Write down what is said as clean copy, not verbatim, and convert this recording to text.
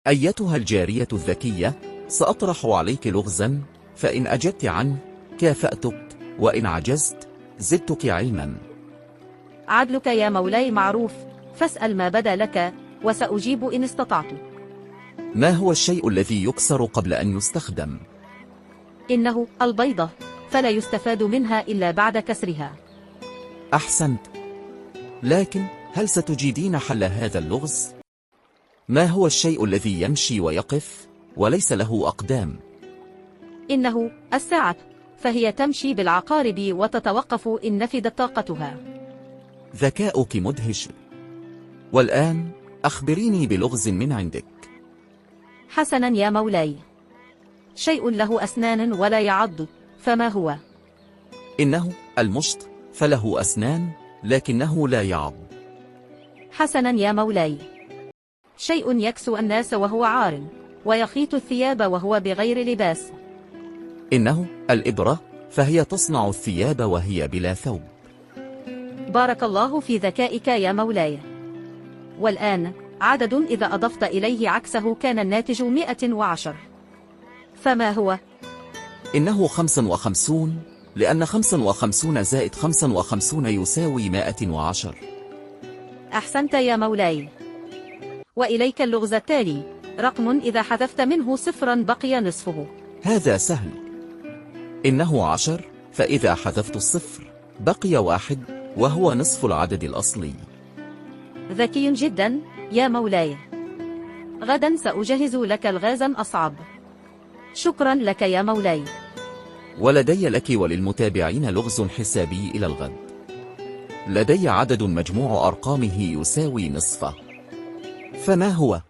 أيتها الجارية الذكية، سأطرح عليك لغزا، فإن أجبت عنه كافأتك، وإن عجزت زدتك علما. عدلك يا مولاي معروف، فاسأل ما بدا لك وسأجيب إن استطعت. ما هو الشيء الذي يكسر قبل أن يستخدم؟ إنه البيضة، فلا يستفاد منها إلا بعد كسرها. أحسنت، لكن هل ستجيدين حل هذا اللغز؟ ما هو الشيء الذي يمشي ويقف وليس له أقدام؟ إنه الساعة، فهي تمشي بالعقارب وتتوقف إن نفدت طاقتها. ذكاؤك مدهش. والآن أخبريني بلغز من عندك. حسنا يا مولاي، شيء له أسنان ولا يعض، فما هو؟ إنه المشط، فله أسنان لكنه لا يعض. حسنا يا مولاي، شيء يكسو الناس وهو عار، ويخيط الثياب وهو بغير لباس. إنه الإبرة، فهي تصنع الثياب وهي بلا ثوب. بارك الله في ذكائك يا مولاي. والآن عدد إذا أضفت إليه عكسه كان الناتج 110، فما هو؟ إنه 55، لأن 55 زائد 55 يساوي 110. أحسنت يا مولاي. وإليك اللغز التالي: رقم إذا حذفت منه صفرا بقي نصفه. هذا سهل. إنه 10، فإذا حذفت الصفر بقي 1، وهو نصف العدد الأصلي. ذكي جدا يا مولاي. غدا سأجهز لك الغازا أصعب. شكرا لك يا مولاي. ولدي لك وللمتابعين لغز حسابي إلى الغد. لدي عدد مجموع أرقامه يساوي نصفه، فما هو؟